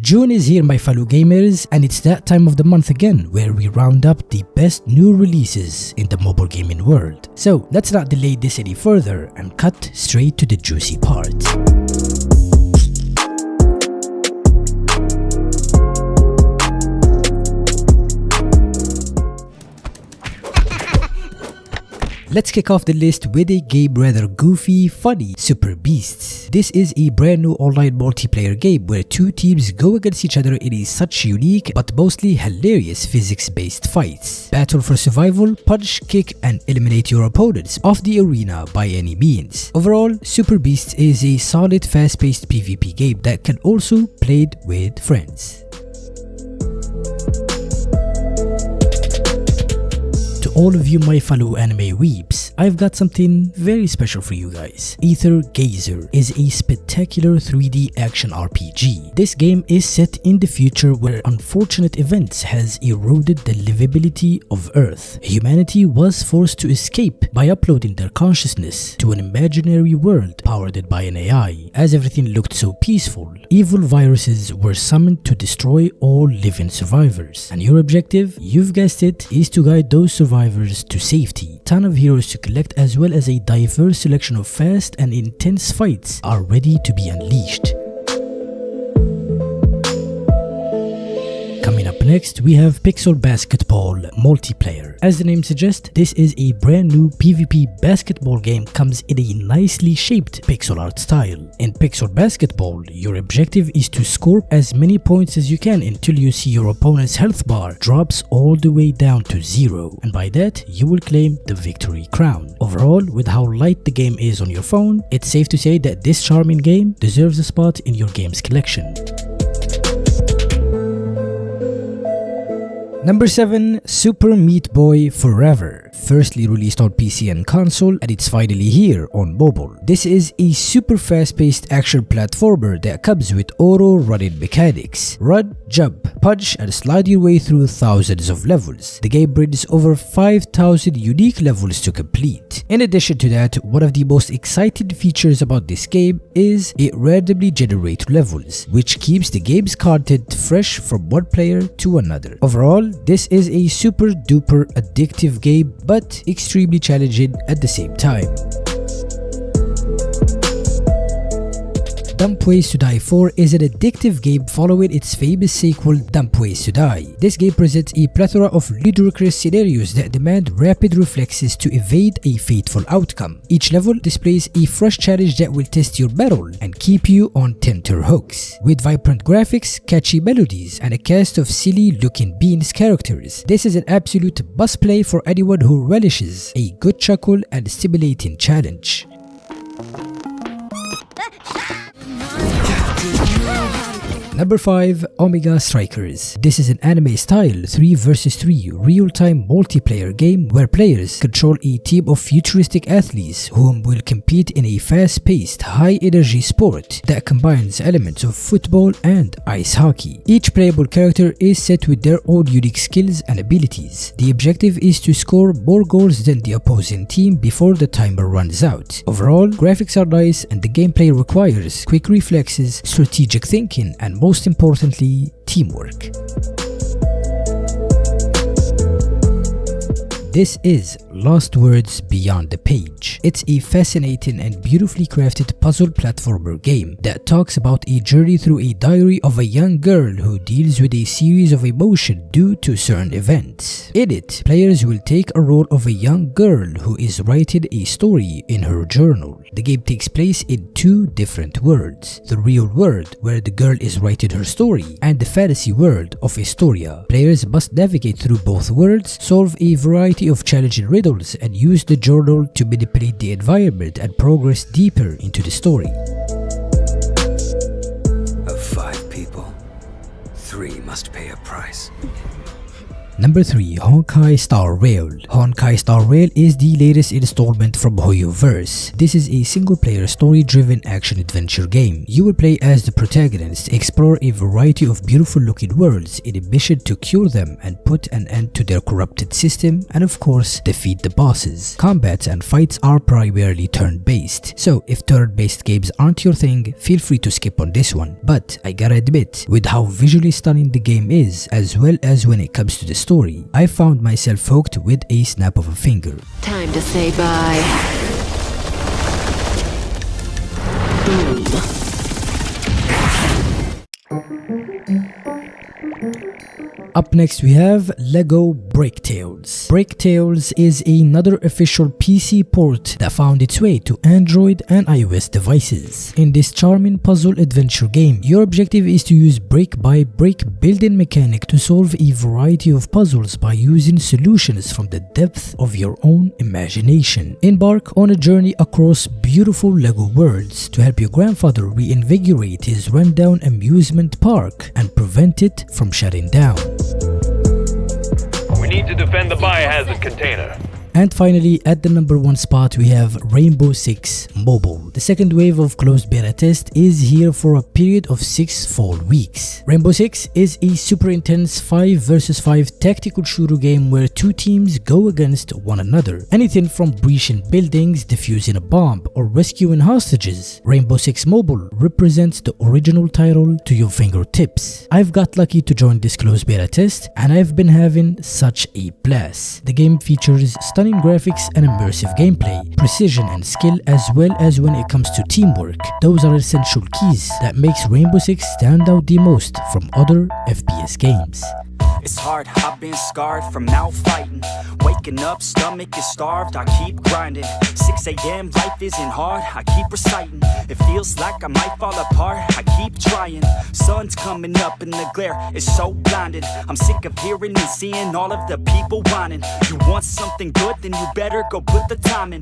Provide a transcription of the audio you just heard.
June is here, my fellow gamers, and it's that time of the month again where we round up the best new releases in the mobile gaming world. So let's not delay this any further and cut straight to the juicy part. Let's kick off the list with a game rather goofy, funny, Super Beasts. This is a brand new online multiplayer game where two teams go against each other in a such unique but mostly hilarious physics-based fights. Battle for survival, punch, kick, and eliminate your opponents off the arena by any means. Overall, Super Beasts is a solid fast-paced PvP game that can also be played with friends. All of you my fellow anime weeps, I've got something very special for you guys. Aether Gazer is a spectacular 3D action RPG. This game is set in the future where unfortunate events has eroded the livability of Earth. Humanity was forced to escape by uploading their consciousness to an imaginary world powered by an AI. As everything looked so peaceful, evil viruses were summoned to destroy all living survivors. And your objective, you've guessed it, is to guide those survivors to safety. Ton of heroes to collect as well as a diverse selection of fast and intense fights are ready to be unleashed. Coming up next, we have Pixel Basketball Multiplayer. As the name suggests, this is a brand new PvP basketball game comes in a nicely shaped pixel art style. In Pixel Basketball, your objective is to score as many points as you can until you see your opponent's health bar drops all the way down to 0, and by that, you will claim the victory crown. Overall, with how light the game is on your phone, it's safe to say that this charming game deserves a spot in your games collection. Number 7, Super Meat Boy Forever. Firstly released on PC and console, and it's finally here on mobile. This is a super fast-paced action platformer that comes with auto-running mechanics. Run, jump, punch, and slide your way through thousands of levels. The game brings over 5,000 unique levels to complete. In addition to that, one of the most exciting features about this game is it randomly generates levels, which keeps the game's content fresh from one player to another. Overall, this is a super duper addictive game, but extremely challenging at the same time. Dumb Ways to Die 4 is an addictive game following its famous sequel Dumb Ways to Die. This game presents a plethora of ludicrous scenarios that demand rapid reflexes to evade a fateful outcome. Each level displays a fresh challenge that will test your mettle and keep you on tenterhooks. With vibrant graphics, catchy melodies, and a cast of silly looking beans characters, this is an absolute must play for anyone who relishes a good chuckle and stimulating challenge. Number 5, Omega Strikers. This is an anime-style 3 vs 3 real-time multiplayer game where players control a team of futuristic athletes whom will compete in a fast-paced, high-energy sport that combines elements of football and ice hockey. Each playable character is set with their own unique skills and abilities. The objective is to score more goals than the opposing team before the timer runs out. Overall, graphics are nice and the gameplay requires quick reflexes, strategic thinking, and most importantly, teamwork. This is Lost Words Beyond the Page. It's a fascinating and beautifully crafted puzzle platformer game that talks about a journey through a diary of a young girl who deals with a series of emotions due to certain events. In it, players will take a role of a young girl who is writing a story in her journal. The game takes place in two different worlds: the real world, where the girl is writing her story, and the fantasy world of Historia. Players must navigate through both worlds, solve a variety of challenging riddles, and use the journal to manipulate the environment and progress deeper into the story. Of 5 people, 3 must pay a price. Number 3. Honkai Star Rail. Honkai Star Rail is the latest installment from HoYoverse. This is a single-player story-driven action-adventure game. You will play as the protagonist, explore a variety of beautiful-looking worlds in a mission to cure them and put an end to their corrupted system, and of course, defeat the bosses. Combat and fights are primarily turn-based, so if turn-based games aren't your thing, feel free to skip on this one. But I gotta admit, with how visually stunning the game is, as well as when it comes to the story, I found myself hooked with a snap of a finger. Time to say bye. Boom. Up next we have LEGO Bricktales. Bricktales is another official PC port that found its way to Android and iOS devices. In this charming puzzle adventure game, your objective is to use brick by brick building mechanic to solve a variety of puzzles by using solutions from the depth of your own imagination. Embark on a journey across beautiful LEGO worlds to help your grandfather reinvigorate his rundown amusement park and prevent it from shutting down. We need to defend the biohazard container. And finally, at the number 1 spot, we have Rainbow Six Mobile. The second wave of closed beta test is here for a period of 6 full weeks. Rainbow Six is a super intense 5 versus 5 tactical shooter game where 2 teams go against one another. Anything from breaching buildings, defusing a bomb, or rescuing hostages. Rainbow Six Mobile represents the original title to your fingertips. I've got lucky to join this closed beta test, and I've been having such a blast. The game features stunning graphics and immersive gameplay, precision and skill, as well as when it comes to teamwork. Those are essential keys that makes Rainbow Six stand out the most from other FPS games. It's hard, I've been scarred from out fighting. Waking up, stomach is starved, I keep grinding. 6 a.m, life isn't hard, I keep reciting. It feels like I might fall apart, I keep trying. Sun's coming up and the glare is so blinding. I'm sick of hearing and seeing all of the people whining. You want something good, then you better go put the time in.